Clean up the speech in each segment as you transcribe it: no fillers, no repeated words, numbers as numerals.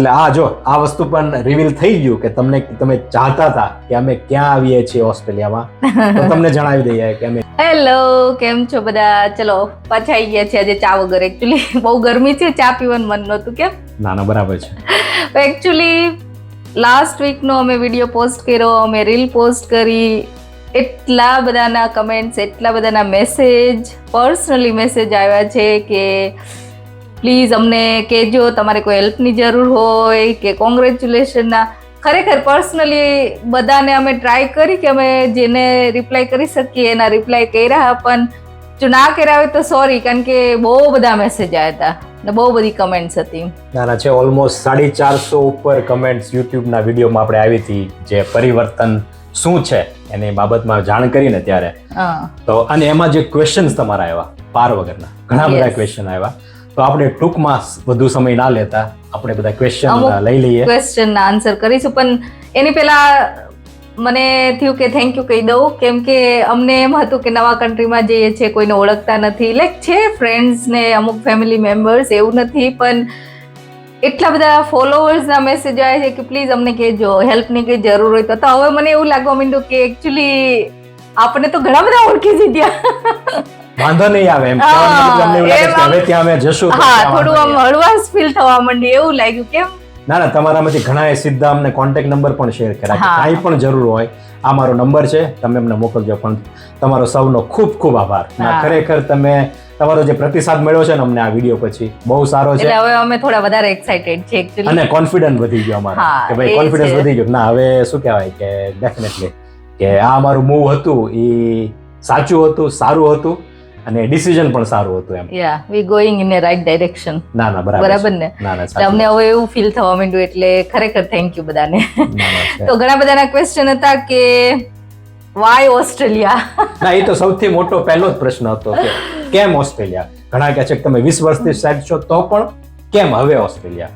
એટલે જો આ વસ્તુ પણ રિવીલ થઈ ગયું કે તમે ચાહતા હતા કે અમે ક્યાં આવીએ છીએ ઓસ્ટ્રેલિયામાં, તો તમને જણાવી દઈએ કે અમે હેલો, કેમ છો બધા? ચલો પાછા આવી ગયા છે આજે ચા વગર. એકચ્યુઅલી બહુ ગરમી છે, ચા પીવાનું મન નહોતું. કેમ? ના બરાબર છે. એકચ્યુઅલી લાસ્ટ વીકનો અમે વિડીયો પોસ્ટ કર્યો, અમે રીલ પોસ્ટ કરી, એટલા બધાના કમેન્ટ્સ, એટલા બધાના મેસેજ, પર્સનલી મેસેજ આવ્યા છે કે પ્લીઝ અમને કહેજો તમારે કોઈ હેલ્પની જરૂર હોય કે કોંગ્રેચ્યુલેશનના. ખરેખર પર્સનલી બધાને અમે ટ્રાય કરી કે અમે જેને રિપ્લાય કરી શકીએ એના રિપ્લાય કર્યા, પણ જો ના કર્યા હોય તો સોરી, કારણ કે બહુ બધા મેસેજ આવ્યા હતા ને બહુ બધી કમેન્ટ્સ હતી. નાના છે, ઓલમોસ્ટ 450 ઉપર કમેન્ટ્સ યુટ્યુબના વિડીયોમાં આપણે આવી હતી, જે પરિવર્તન શું છે એની બાબતમાં જાણ કરીને ત્યારે. તો અને એમાં જે ક્વેશ્ચન્સ તમારા આવ્યા પાર વગરના, ઘણા બધા ક્વેશ્ચન આવ્યા, તો આપણે ટૂંકમાં વધુ સમય ના લેતા આપણે બધા ક્વેશ્ચન લઈ લઈએ, ક્વેશ્ચનના આન્સર કરીશું. પણ એની પહેલા મને થયું કે થેન્ક યુ કહી દઉં, કેમ કે અમને એમ હતું કે નવા કન્ટ્રીમાં જઈએ છીએ, કોઈને ઓળખતા નથી, લાઈક છે ફ્રેન્ડ્સ ને અમુક ફેમિલી મેમ્બર્સ, એવું નથી, પણ એટલા બધા ફોલોવર્સના મેસેજ આવે છે કે પ્લીઝ અમને કહેજો, હેલ્પની કંઈ જરૂર હોય તો. હવે મને એવું લાગવા માંડ્યું કે એકચ્યુઅલી આપણે તો ઘણા બધા ઓળખી દીધા, વાંધો નહીં આવે એમ હવે ત્યાં અમે જશું. થોડું આમ હળવાશ ફીલ થવા માંડી, એવું લાગ્યું. કેમ? ના તમારામાંથી ઘણા સીધા અમને કોન્ટેક્ટ નંબર પણ શેર કર્યા કે કાંઈ પણ જરૂર હોય આ મારો નંબર છે, તમે અમને મોકલજો. પણ તમારો સૌનો ખૂબ ખૂબ આભાર. ખરેખર તમારો જે પ્રતિસાદ મળ્યો છે ને અમને આ વિડીયો પછી બહુ સારો છે. હવે અમે થોડા વધારે એક્સાઇટેડ છે એકચ્યુઅલી, અને કોન્ફિડન્સ વધી ગયો અમારો કે ભાઈ કોન્ફિડન્સ વધી ગયો. ના હવે શું કહેવાય કે ડેફિનેટલી કે આ અમારું મૂવ હતું એ સાચું હતું, સારું હતું અને ડિસિઝન પણ સારું હતું એમ. We going in a right direction. ના બરાબર ને? અમને હવે એવું ફીલ થવા માંડ્યું, એટલે ખરેખર થેન્ક યુ બધાને. તો ઘણા બધાના ક્વેશ્ચન હતા કે વાય ઓસ્ટ્રેલિયા. ના એ તો સૌથી મોટો પહેલો જ પ્રશ્ન હતો કે કેમ ઓસ્ટ્રેલિયા. ઘણા કહે છે કે તમે 20 વર્ષથી સેટ છો તો પણ કેમ હવે ઓસ્ટ્રેલિયા.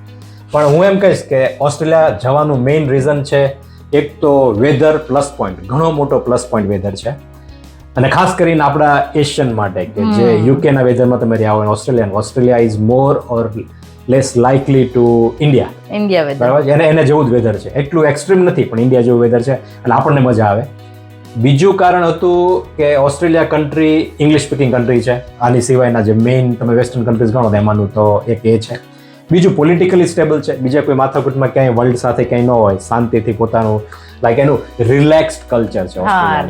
પણ હું એમ કહીશ કે ઓસ્ટ્રેલિયા જવાનું મેઇન રીઝન છે એક તો વેધર પ્લસ પોઈન્ટ, ઘણો મોટો પ્લસ પોઈન્ટ વેધર છે. અને ખાસ કરીને આપણા એશિયન માટે કે જે યુકેના વેધરમાં તમે રહ્યા હોય, Australia is more or less likely to India weather. બરાબર, એને જેવું જ વેધર છે, એટલું એક્સ્ટ્રીમ નથી પણ ઇન્ડિયા જેવું વેધર છે એટલે આપણને મજા આવે. બીજું કારણ હતું કે Australia country English speaking country છે. આની સિવાયના જે મેઇન તમે વેસ્ટર્ન કન્ટ્રીઝ ગણો એમાંનું તો એક એ છે. બીજું પોલિટિકલી સ્ટેબલ છે, બીજા કોઈ માથાકૂટમાં ક્યાંય વર્લ્ડ સાથે ક્યાંય ન હોય, શાંતિથી પોતાનું લાઈક એનું રિલેક્સ્ડ કલ્ચર છે,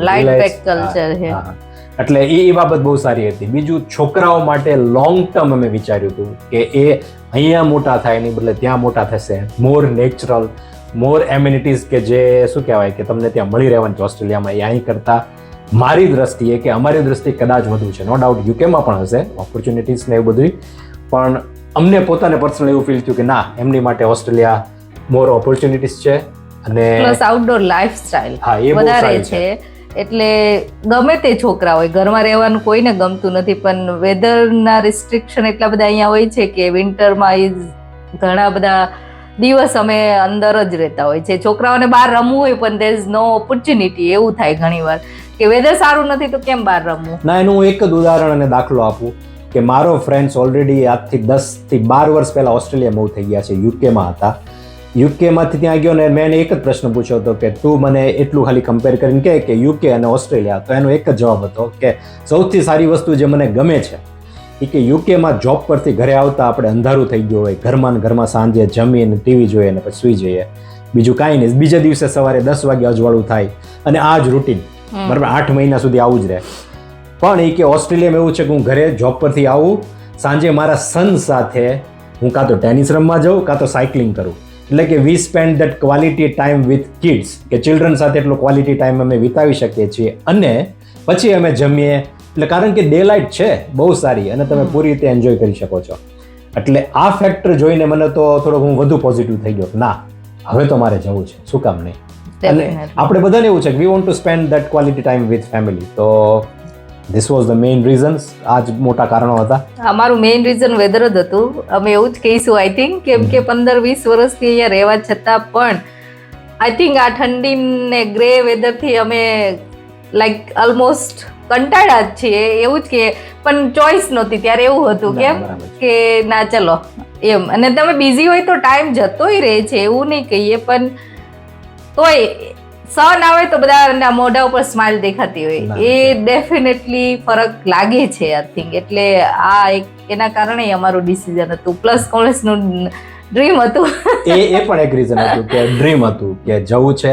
લાઇટ બેક કલ્ચર છે. એટલે એ બાબત બહુ સારી હતી. બીજું છોકરાઓ માટે લોંગ ટર્મ અમે વિચાર્યું હતું કે એ અહીંયા મોટા થાય એની બદલે ત્યાં મોટા થશે, મોર નેચરલ, મોર એમ્યુનિટીઝ કે જે શું કહેવાય કે તમને ત્યાં મળી રહેવાની છે ઓસ્ટ્રેલિયામાં, એ અહીં કરતા મારી દ્રષ્ટિએ કે અમારી દ્રષ્ટિએ કદાચ વધુ છે. નો ડાઉટ યુકેમાં પણ હશે ઓપોર્ચ્યુનિટીઝ ને એવું બધું, પણ અમને પોતાને પર્સનલ એવું ફીલ થયું કે ના, એમની માટે ઓસ્ટ્રેલિયા મોર ઓપોર્ચ્યુનિટીઝ છે અને પ્લસ આઉટડોર લાઈફસ્ટાઈલ વધારે છે. એટલે ગમે તે છોકરા હોય, ઘરમાં રહેવાનું કોઈને ગમતું નથી, પણ વેધરના રિસ્ટ્રિક્શન એટલા બધા અહીંયા હોય છે કે વિન્ટરમાં ઘણા બધા દિવસ અમે અંદર જ રહેતા હોય છે. છોકરાઓને બહાર રમવું હોય પણ દેર ઇઝ નો ઓપોર્ચ્યુનિટી. એવું થાય ઘણીવાર કે વેધર સારું નથી તો કેમ બહાર રમવું. ના, એનું હું એક જ ઉદાહરણ અને દાખલો આપું કે મારો ફ્રેન્ડ્સ ઓલરેડી આજથી 10 થી 12 વર્ષ પહેલા ઓસ્ટ્રેલિયા મૂવ થઈ ગયા છે. યુકેમાં હતા, યુકેમાંથી ત્યાં ગયો ને મેં એને એક જ પ્રશ્ન પૂછ્યો હતો કે તું મને એટલું ખાલી કમ્પેર કરીને કહે કે યુકે અને ઓસ્ટ્રેલિયા. તો એનો એક જ જવાબ હતો કે સૌથી સારી વસ્તુ જે મને ગમે છે એ કે યુકેમાં જોબ પરથી ઘરે આવતા આપણે અંધારું થઈ ગયું હોય, ઘરમાં સાંજે જમીને ટીવી જોઈએ ને પછી સુઈ જઈએ, બીજું કાંઈ નહીં. બીજા દિવસે સવારે 10 વાગે અજવાળું થાય અને આ જ રૂટીન બરાબર 8 મહિના સુધી આવું જ રહે. પણ એ કે ઓસ્ટ્રેલિયામાં એવું છે કે હું ઘરે જોબ પરથી આવું, સાંજે મારા સન સાથે હું કાં તો ટેનિસ રમવા જાઉં કાં તો સાયકલિંગ કરું. એટલે કે we spend that quality time with kids, કે ચિલ્ડ્રન સાથે એટલો ક્વોલિટી ટાઈમ અમે વિતાવી શકીએ છીએ અને પછી અમે જમીએ. એટલે કારણ કે ડે લાઇટ છે બહુ સારી અને તમે પૂરી રીતે એન્જોય કરી શકો છો. એટલે આ ફેક્ટર જોઈને મને તો થોડોક હું વધુ પોઝિટિવ થઈ ગયો. ના, હવે તો મારે જવું છે, શું કામ નહીં. અને આપણે બધાને એવું છે કે we want to spend that quality time with family. તો this was the main reasons. આ જ મોટા કારણો હતા. અમારું મેઇન રીઝન વેધર જ હતું. અમે એવું જ કહીશું આઈ થિંક, કેમ કે 15-20 વર્ષથી અહીંયા રહેવા છતાં પણ આઈ થિંક આ ઠંડી ને ગ્રે વેધરથી અમે લાઈક ઓલમોસ્ટ કંટાળ્યા જ છીએ એવું જ કે, પણ ચોઈસ નહોતી ત્યારે. એવું હતું કેમ કે ના ચલો એમ. અને તમે બિઝી હોય તો ટાઈમ જતોય રહે છે, એવું નહીં કહીએ, પણ તોય સન આવે તો બધા મોઢા ઉપર સ્માઇલ દેખાતી હોય, એ ડેફિનેટલી ફરક લાગે છે આઈ થિંક. એટલે આ એક એના કારણે અમારું ડિસિઝન હતું, પ્લસ કોલેજનું ડ્રીમ હતું. એ પણ એક રીઝન હતું કે ડ્રીમ હતું કે જવું છે.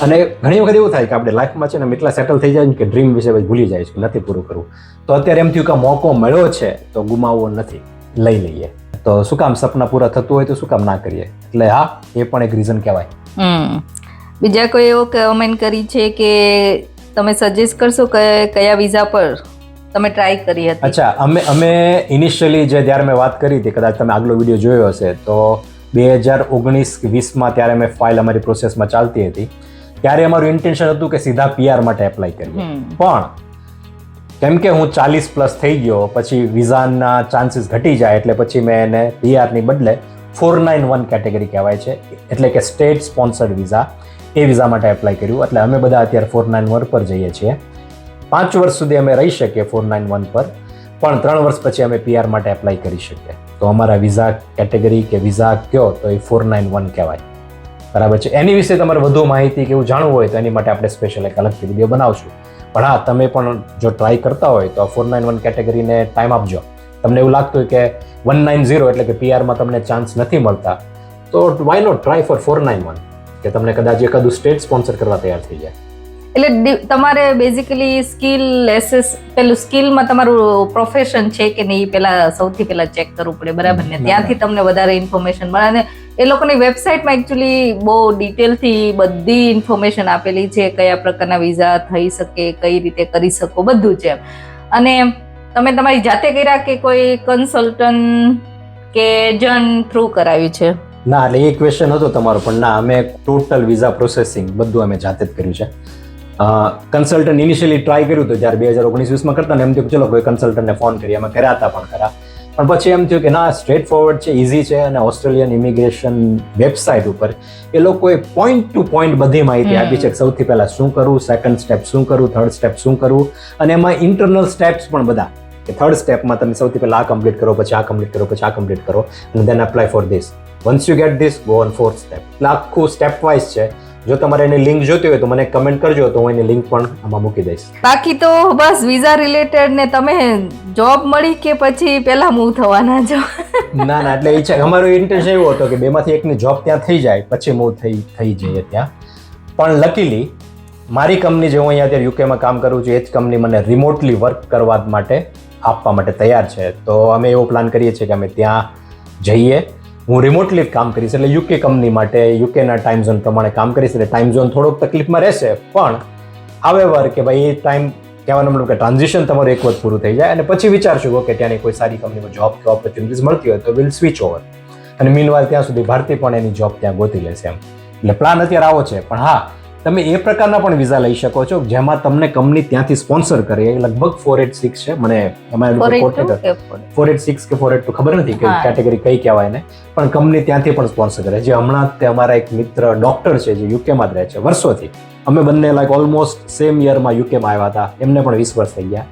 અને ઘણી વખત એવું થાય કે આપણે લાઈફમાં છે ને એટલા સેટલ થઈ જાય કે ડ્રીમ વિશે ભૂલી જાય છે, નથી પૂરું કરવું. તો અત્યારે એમ થયું કે મોકો મળ્યો છે તો ગુમાવવો નથી, લઈ લઈએ. તો શું કામ સપના પૂરા થતું હોય તો શું કામ ના કરીએ. એટલે હા, એ પણ એક રીઝન કહેવાય. બીજા કોઈ એવો કમેન્ટ કરી છે કે તમે સજેસ્ટ કરશો કે કયા વિઝા પર તમે ટ્રાય કરી હતી? અચ્છા, અમે ઇનિશિયલી જ્યારે મેં વાત કરી હતી, કદાચ તમે આગલો વિડીયો જોયો હશે, તો 2019-20માં ત્યારે મેં ફાઇલ અમારી પ્રોસેસમાં ચાલતી હતી, ત્યારે અમારું ઇન્ટેન્શન હતું કે સીધા PR માટે એપ્લાય કરીએ. પણ કેમ કે હું 40+ થઈ ગયો, પછી વિઝાના ચાન્સીસ ઘટી જાય, એટલે પછી મેં એને PRની બદલે 491 કેટેગરી કહેવાય છે, એટલે કે સ્ટેટ સ્પોન્સર્ડ વિઝા, એ વિઝા માટે એપ્લાય કર્યું. એટલે અમે બધા અત્યારે 491 પર જઈએ છીએ. 5 વર્ષ સુધી અમે રહી શકીએ 491 પર, પણ 3 વર્ષ પછી અમે PR માટે એપ્લાય કરી શકીએ. તો અમારા વિઝા કેટેગરી કે વિઝા કયો તો એ 491 કહેવાય. બરાબર છે. એની વિશે તમારે વધુ માહિતી કે એવું જાણવું હોય તો એની માટે આપણે સ્પેશિયલ એક અલગથી વિડીયો બનાવશું. પણ હા, તમે પણ જો ટ્રાય કરતા હોય તો 491 કેટેગરીને ટાઈમ આપજો. તમને એવું લાગતું હોય કે 190 એટલે કે PRમાં તમને ચાન્સ નથી મળતા, તો વાય નોટ ટ્રાય ફોર 491, કે તમને કદાચ એકાદું સ્ટેટ સ્પોન્સર કરવા તૈયાર થઈ જાય. એટલે તમારે બેઝિકલી સ્કિલ પેલું સ્કિલમાં તમારું પ્રોફેશન છે કે નહીં, પેલા સૌથી પહેલા ચેક કરવું પડે, બરાબર ને? ત્યાંથી તમને વધારે ઇન્ફોર્મેશન મળે. અને એ લોકોની વેબસાઇટમાં એકચ્યુઅલી બહુ ડિટેલથી બધી ઇન્ફોર્મેશન આપેલી છે, કયા પ્રકારના વિઝા થઈ શકે, કઈ રીતે કરી શકો, બધું છે. અને તમે તમારી જાતે કર્યા કે કોઈ કન્સલ્ટન્ટ કે એજન્ટ થ્રુ કરાવ્યું છે? ના, એટલે એ ક્વેશ્ચન હતો તમારો, પણ ના, અમે ટોટલ વિઝા પ્રોસેસિંગ બધું અમે જાતે જ કર્યું છે. કન્સલ્ટન્ટ ઇનિશિયલી ટ્રાય કર્યું હતું જ્યારે 2019-20માં કરતા ને, એમ થયું ચલો કોઈ કન્સલ્ટન્ટને ફોન કરીએ, અમે કર્યા હતા પણ ખરા. પણ પછી એમ થયું કે ના, સ્ટ્રેટ ફોરવર્ડ છે, ઇઝી છે, અને ઓસ્ટ્રેલિયન ઇમિગ્રેશન વેબસાઇટ ઉપર એ લોકોએ પોઈન્ટ ટુ પોઈન્ટ બધી માહિતી આપી છે કે સૌથી પહેલા શું કરવું, સેકન્ડ સ્ટેપ શું કરવું, થર્ડ સ્ટેપ શું કરવું, અને એમાં ઇન્ટરનલ સ્ટેપ્સ પણ બધા, કે થર્ડ સ્ટેપમાં તમે સૌથી પહેલા આ કમ્પ્લીટ કરો, પછી આ કમ્પ્લીટ કરો, પછી આ કમ્પ્લીટ કરો, અને then apply for this. Once you get this, go on fourth step. એટલે આખું સ્ટેપ વાઇઝ છે. જો તમારે એની લિંક જોતી હોય તો મને કમેન્ટ કરજો, તો હું એની લિંક પણ આમાં મૂકી દઈશ. બાકી તો બસ વિઝા રિલેટેડ ને તમે જોબ મળી કે પછી પહેલા મૂવ થવાના છો? ના, એટલે એ છે, અમારો ઇન્ટેન્શન એવો હતો કે બેમાંથી એકની જોબ ત્યાં થઈ જાય પછી મૂવ થઈ જઈએ ત્યાં. પણ લકીલી મારી કંપની જે હું અહીંયા અત્યારે યુકેમાં કામ કરું છું, એ જ કંપની મને રિમોટલી વર્ક કરવા માટે આપવા માટે તૈયાર છે. તો અમે એવો પ્લાન કરીએ છીએ કે અમે ત્યાં જઈએ. હું રિમોટલી કામ કરીશ, એટલે યુકે કંપની માટે યુકેના ટાઈમ ઝોન પ્રમાણે કામ કરીશ. એટલે ટાઈમ ઝોન થોડોક તકલીફમાં રહેશે, પણ હાવેવર કે ભાઈ એ ટાઈમ કહેવાનો મતલબ કે ટ્રાન્ઝિશન તમારું એક વખત પૂરું થઈ જાય અને પછી વિચારશું કે ત્યાંની કોઈ સારી કંપનીમાં જોબ કે ઓપોર્ચ્યુનિટીઝ મળતી હોય તો વિલ સ્વિચ ઓવર. અને મીનવાઇલ ત્યાં સુધી ભારતી પણ એની જોબ ત્યાં ગોતી લેશે એમ. એટલે પ્લાન અત્યારે આવો છે. પણ હા, તમે એ પ્રકારના પણ વિઝા લઈ શકો છો જેમાં તમને કંપની ત્યાંથી સ્પોન્સર કરે. એ લગભગ 486 છે, મને એમાં 486 કે 482 ખબર નથી કે કેટેગરી કઈ કહેવાય ને, પણ કંપની ત્યાંથી પણ સ્પોન્સર કરે. જે હમણાં તે અમારા એક મિત્ર ડોક્ટર છે જે યુકેમાં જ રહે છે વર્ષોથી, અમે બંને લાઈક ઓલમોસ્ટ સેમ યરમાં યુકેમાં આવ્યા હતા, એમને પણ 20 વર્ષ થઈ ગયા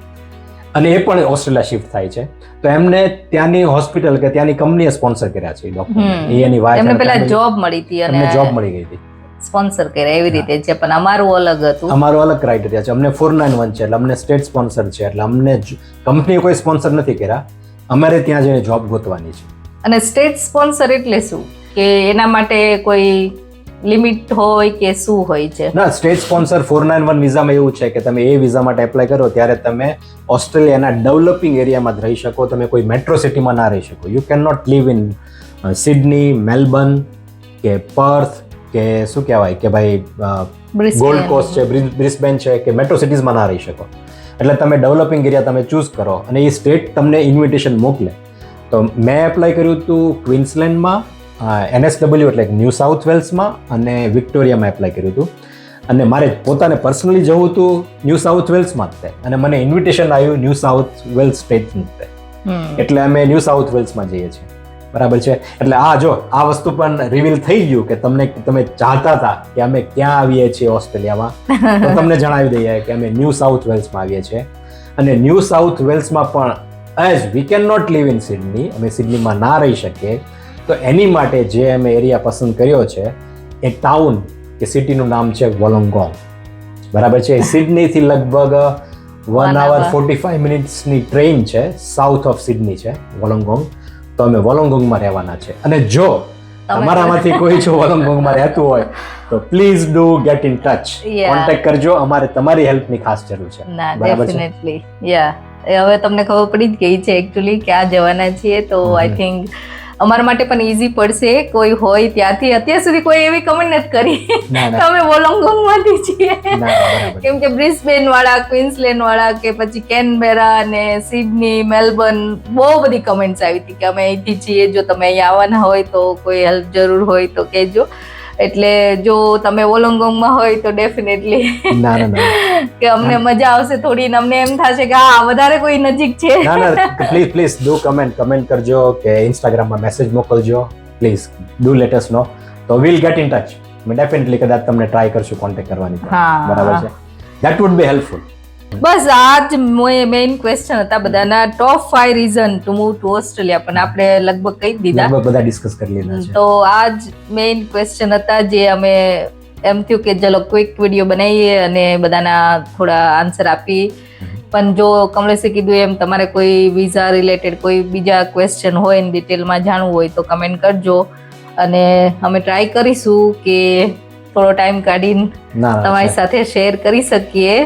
અને એ પણ ઓસ્ટ્રેલિયા શિફ્ટ થાય છે. તો એમને ત્યાંની હોસ્પિટલ કે ત્યાંની કંપનીએ સ્પોન્સર કર્યા છે ડોક્ટર. એની વાઈફ, એમને પહેલા જોબ મળી હતી અને જોબ મળી ગઈ હતી, સ્પોન્સર કર્યા, એવી રીતે છે. પણ અમારું અલગ હતું, અમારું અલગ ક્રાઇટેરિયા છે. અમને 491 છે, એટલે અમને સ્ટેટ સ્પોન્સર છે, એટલે અમને કંપનીએ કોઈ સ્પોન્સર નથી કર્યા, અમારે ત્યાં જઈને જોબ ગોતવાની છે. અને સ્ટેટ સ્પોન્સર એટલે શું, કે એના માટે કોઈ લિમિટ હોય કે શું હોય છે? ના, સ્ટેટ સ્પોન્સર 491 વિઝામાં એવું છે કે તમે એ વિઝા માટે એપ્લાય કરો ત્યારે તમે ઓસ્ટ્રેલિયાના ડેવલપિંગ એરિયામાં જ રહી શકો, તમે કોઈ મેટ્રો સિટીમાં ના રહી શકો. You can not live in Sydney, Melbourne કે પર્થ કે શું કહેવાય કે ભાઈ ગોલ્ડ કોસ્ટ છે, બ્રિસ્બેન છે કે મેટ્રો સિટીઝમાં ના રહી શકો. એટલે તમે ડેવલપિંગ એરિયા તમે ચૂઝ કરો અને એ સ્ટેટ તમને ઇન્વિટેશન મોકલે. તો મેં એપ્લાય કર્યું હતું ક્વીન્સલેન્ડમાં, NSW એટલે ન્યૂ સાઉથ વેલ્સમાં અને વિક્ટોરિયામાં એપ્લાય કર્યું હતું. અને મારે પોતાને પર્સનલી જવું હતું ન્યૂ સાઉથ વેલ્સમાં જ તે, અને મને ઇન્વિટેશન આવ્યું ન્યૂ સાઉથ વેલ્સ સ્ટેટનું તે. એટલે અમે ન્યૂ સાઉથ વેલ્સમાં જઈએ છીએ. બરાબર છે. એટલે જો આ વસ્તુ પણ રિવીલ થઈ ગયું કે તમે ચાહતા હતા કે અમે ક્યાં આવીએ છીએ ઓસ્ટ્રેલિયામાં, તો તમને જણાવી દઈએ કે અમે ન્યૂ સાઉથ વેલ્સમાં આવીએ છીએ. અને ન્યૂ સાઉથ વેલ્સમાં પણ as we can not live in Sydney, અમે સિડનીમાં ના રહી શકીએ, તો એની માટે જે અમે એરિયા પસંદ કર્યો છે એ ટાઉન કે સિટીનું નામ છે વોલોંગોંગ. બરાબર છે. સિડનીથી લગભગ 1 hour 45 મિનિટ્સની ટ્રેન છે, સાઉથ ઓફ સિડની છે વોલોંગોંગ. તો અમે વોલોંગોંગમાં રહેવાના છે. અને જો તમારામાંથી કોઈ જો વોલોંગોંગમાં રહેતું હોય તો please do gate in touch, contact કરજો. અમારે તમારી હેલ્પની ખાસ જરૂર છે. ના ડેફિનેટલી યા હવે તમને ખબર પડી જ ગઈ છે એકચ્યુઅલી ક્યાં જવાના છીએ, તો આઈ થિંક અમારા માટે પણ ઈઝી પડશે. કોઈ હોય ત્યાંથી અત્યાર સુધી કોઈ એવી કમેન્ટ નથી કરી તો અમે વોલોંગોંગ માંથી છીએ, કેમ કે બ્રિસ્બેન વાળા, ક્વીન્સલેન્ડ વાળા કે પછી કેનબેરા અને સિડની, મેલબર્ન બહુ બધી કમેન્ટ્સ આવી હતી કે અમે અહીંથી છીએ, જો તમે અહીંયા આવવાના હોય તો કોઈ હેલ્પ જરૂર હોય તો કહેજો. એટલે જો તમે વોલોંગોંગમાં હોય તો ડેફિનેટલી કે અમને મજા આવશે થોડી, ને અમને એમ થશે કે હા વધારે કોઈ નજીક છે. પ્લીઝ ડુ કમેન્ટ કરજો કે ઇન્સ્ટાગ્રામમાં મેસેજ મોકલજો. Please do let us know, તો વીલ ગેટ ઇન ટચ. અમે ડેફિનેટલી કદાચ તમને ટ્રાય કરશું કોન્ટેક્ટ કરવાની. બરાબર છે. That would be helpful. બસ આ જ મેઇન ક્વેશ્ચન હતા બધાના, top 5 reason to move to Australia. પણ આપણે લગભગ કહી દીધા, બધા ડિસ્કસ કરી લીધા છે. તો આ જ મેઇન ક્વેશ્ચન હતા જે અમે એમ થયું કે ચલો ક્વિક વિડીયો બનાવીએ અને બધાના થોડા આન્સર આપી. પણ જો કમલેશે કીધું એમ તમારે કોઈ વિઝા રિલેટેડ કોઈ બીજા ક્વેશ્ચન હોય ને ડિટેલમાં જાણવું હોય તો કમેન્ટ કરજો, અને અમે ટ્રાય કરીશું કે થોડો ટાઈમ કાઢીને તમારી સાથે શેર કરી શકીએ.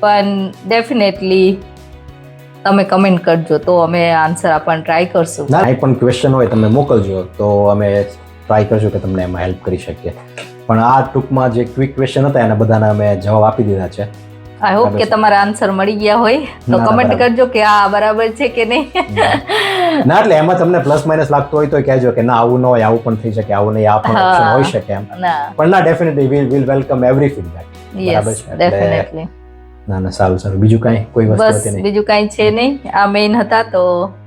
પણ ડેફિનેટલી તમે કમેન્ટ કરજો તો અમે આન્સર આપવાનું ટ્રાય કરશું. કાંઈ પણ ક્વેશ્ચન હોય તમે મોકલજો તો અમે ટ્રાય કરશું કે તમને એમાં હેલ્પ કરી શકીએ. પણ આ ટૂંકમાં જે ક્વિક ક્વેશ્ચન હતા એના બધાના અમે જવાબ આપી દીધા છે. આઈ હોપ કે તમારા આન્સર મળી ગયા હોય તો કમેન્ટ કરજો કે આ બરાબર છે કે નહીં. ના એટલે એમાં તમને પ્લસ માઇનસ લાગતું હોય તો કહેજો કે ના આવું ન હોય, આવું પણ થઈ શકે, આવું નહીં, આ પણ ઓપ્શન હોઈ શકે એમ. પણ ના definitely will welcome every feedback. બરાબર છે. ડેફિનેટલી. ના સારું. બીજું કાંઈ કોઈ વસ્તુ હતી નહીં? બીજું કાંઈ છે નહીં, આ મેઇન હતા. તો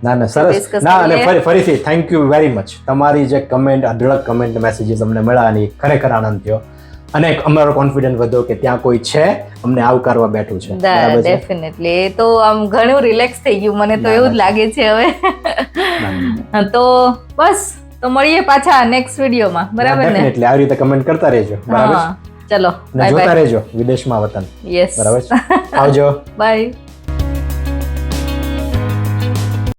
ના સરસ. ના અને ફરીથી થેન્ક યુ વેરી મચ. તમારી જે કમેન્ટ, અઢળક કમેન્ટ મેસેજીસ અમને મળ્યા એની ખરેખર આનંદ થયો, અને અમારો કોન્ફિડન્સ વધ્યો કે ત્યાં કોઈ છે અમને આવકારવા બેઠું છે. ડેફિનેટલી. એ તો આમ ઘણું રિલેક્સ થઈ ગયું, મને તો એવું જ લાગે છે હવે. તો બસ, તો મળીએ પાછા નેક્સ્ટ વિડીયોમાં. બરાબર ને? ડેફિનેટલી આવી રીતે કમેન્ટ કરતા રહેજો. બરાબર. ચલો જોતા રહેજો વિદેશમાં વતન. યસ. બરાબર. આવજો. બાય.